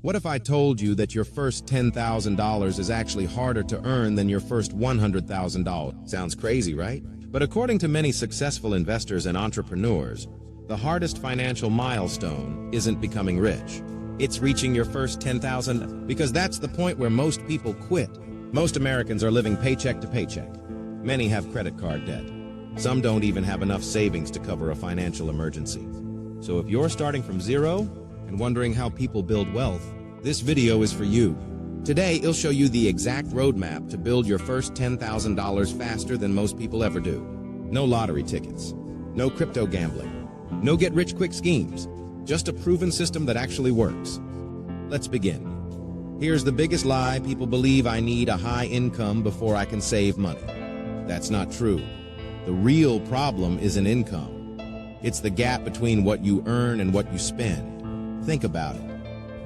What if I told you that your first $10,000 is actually harder to earn than your first $100,000? Sounds crazy, right? But according to many successful investors and entrepreneurs, the hardest financial milestone isn't becoming rich. It's reaching your first $10,000, because that's the point where most people quit. Most Americans are living paycheck to paycheck. Many have credit card debt. Some don't even have enough savings to cover a financial emergency. So if you're starting from zero and wondering how people build wealth, this video is for you. Today, it'll show you the exact roadmap to build your first $10,000 faster than most people ever do. No lottery tickets, no crypto gambling, no get-rich-quick schemes, just a proven system that actually works. Let's begin. Here's the biggest lie: people believe I need a high income before I can save money. That's not true. The real problem isn't income. It's the gap between what you earn and what you spend. Think about it.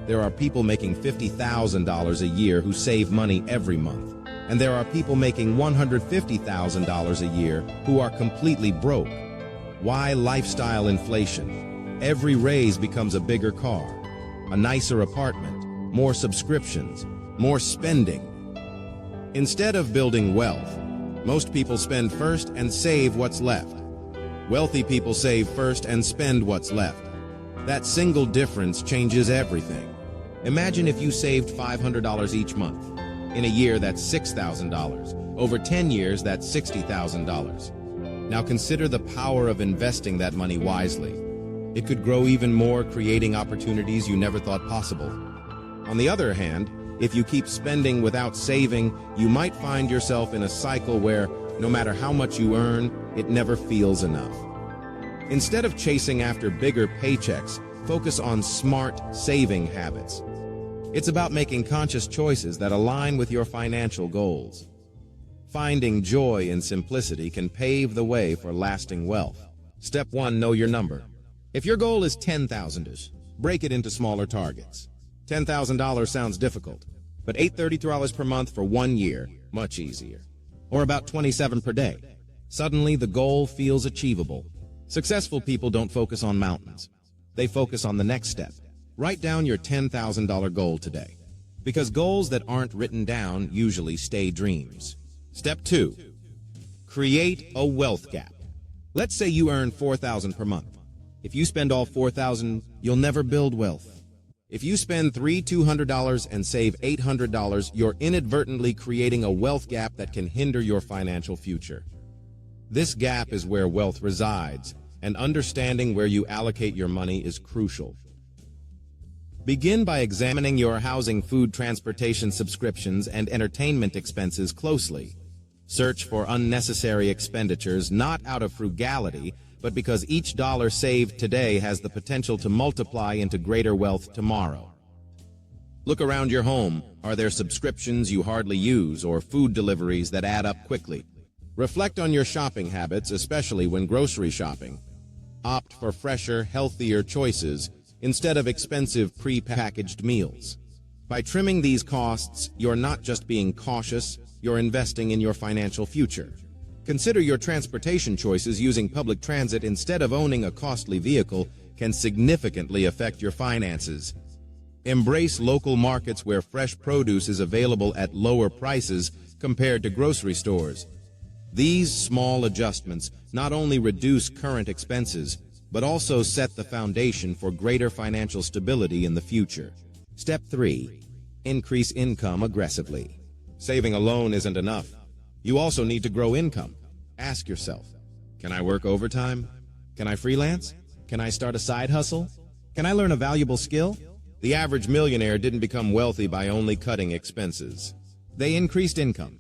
There are people making $50,000 a year who save money every month. And there are people making $150,000 a year who are completely broke. Why lifestyle inflation? Every raise becomes a bigger car, a nicer apartment, more subscriptions, more spending. Instead of building wealth, most people spend first and save what's left. Wealthy people save first and spend what's left. That single difference changes everything. Imagine if you saved $500 each month. In a year, that's $6,000. Over 10 years, that's $60,000. Now consider the power of investing that money wisely. It could grow even more, creating opportunities you never thought possible. On the other hand, if you keep spending without saving, you might find yourself in a cycle where, no matter how much you earn, it never feels enough. Instead of chasing after bigger paychecks, focus on smart saving habits. It's about making conscious choices that align with your financial goals. Finding joy in simplicity can pave the way for lasting wealth. Step 1. Know your number. If your goal is $10,000, break it into smaller targets. $10,000 sounds difficult, but $833 per month for 1 year, much easier. Or about $27 per day. Suddenly, the goal feels achievable. Successful people don't focus on mountains. They focus on the next step. Write down your $10,000 goal today, because goals that aren't written down usually stay dreams. Step 2. Create a wealth gap. Let's say you earn $4,000 per month. If you spend all $4,000, you'll never build wealth. If you spend $200 and save $800, you're inadvertently creating a wealth gap that can hinder your financial future. This gap is where wealth resides, and understanding where you allocate your money is crucial. Begin by examining your housing, food, transportation, subscriptions, and entertainment expenses closely. Search for unnecessary expenditures, not out of frugality, but because each dollar saved today has the potential to multiply into greater wealth tomorrow. Look around your home. Are there subscriptions you hardly use or food deliveries that add up quickly? Reflect on your shopping habits, especially when grocery shopping. Opt for fresher, healthier choices instead of expensive pre-packaged meals. By trimming these costs, you're not just being cautious, you're investing in your financial future. Consider your transportation choices. Using public transit instead of owning a costly vehicle can significantly affect your finances. Embrace local markets where fresh produce is available at lower prices compared to grocery stores. These small adjustments not only reduce current expenses, but also set the foundation for greater financial stability in the future. Step 3. Increase income aggressively. Saving alone isn't enough. You also need to grow income. Ask yourself, can I work overtime? Can I freelance? Can I start a side hustle? Can I learn a valuable skill? The average millionaire didn't become wealthy by only cutting expenses. They increased income.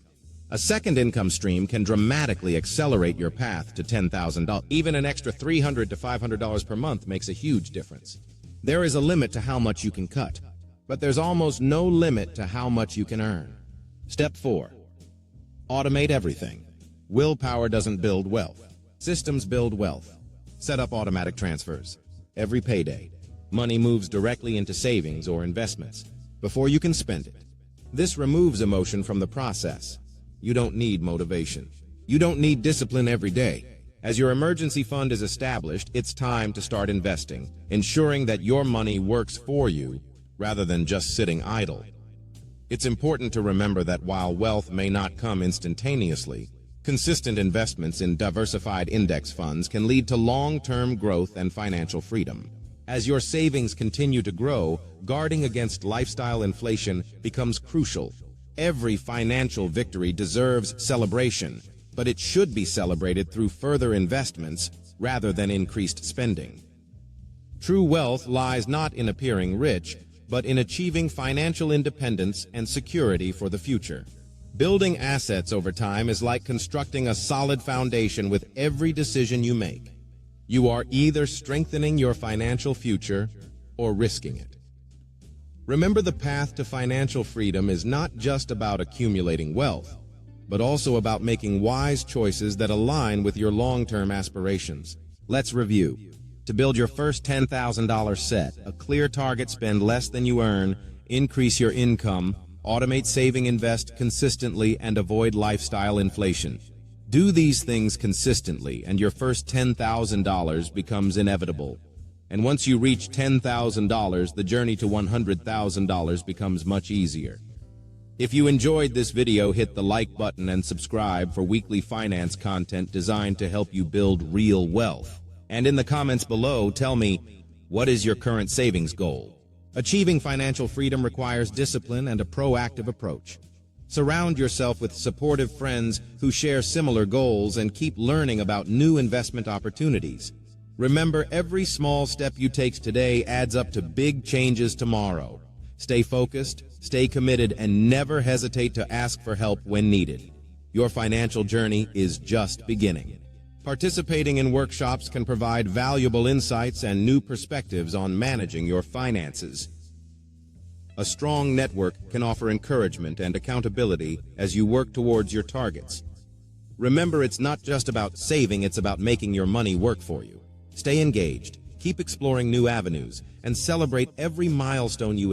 A second income stream can dramatically accelerate your path to $10,000. Even an extra $300 to $500 per month makes a huge difference. There is a limit to how much you can cut, but there's almost no limit to how much you can earn. Step 4. Automate everything. Willpower doesn't build wealth. Systems build wealth. Set up automatic transfers. Every payday, money moves directly into savings or investments before you can spend it. This removes emotion from the process. You don't need motivation. You don't need discipline every day. As your emergency fund is established, it's time to start investing, ensuring that your money works for you, rather than just sitting idle. It's important to remember that while wealth may not come instantaneously, consistent investments in diversified index funds can lead to long-term growth and financial freedom. As your savings continue to grow, guarding against lifestyle inflation becomes crucial. Every financial victory deserves celebration, but it should be celebrated through further investments rather than increased spending. True wealth lies not in appearing rich, but in achieving financial independence and security for the future. Building assets over time is like constructing a solid foundation with every decision you make. You are either strengthening your financial future or risking it. Remember, the path to financial freedom is not just about accumulating wealth, but also about making wise choices that align with your long-term aspirations. Let's review. To build your first $10,000 set, a clear target: spend less than you earn, increase your income, automate saving, invest consistently, and avoid lifestyle inflation. Do these things consistently, and your first $10,000 becomes inevitable. And once you reach $10,000, the journey to $100,000 becomes much easier. If you enjoyed this video, hit the like button and subscribe for weekly finance content designed to help you build real wealth. And in the comments below, tell me, what is your current savings goal? Achieving financial freedom requires discipline and a proactive approach. Surround yourself with supportive friends who share similar goals and keep learning about new investment opportunities. Remember, every small step you take today adds up to big changes tomorrow. Stay focused, stay committed, and never hesitate to ask for help when needed. Your financial journey is just beginning. Participating in workshops can provide valuable insights and new perspectives on managing your finances. A strong network can offer encouragement and accountability as you work towards your targets. Remember, it's not just about saving, it's about making your money work for you. Stay engaged, keep exploring new avenues, and celebrate every milestone you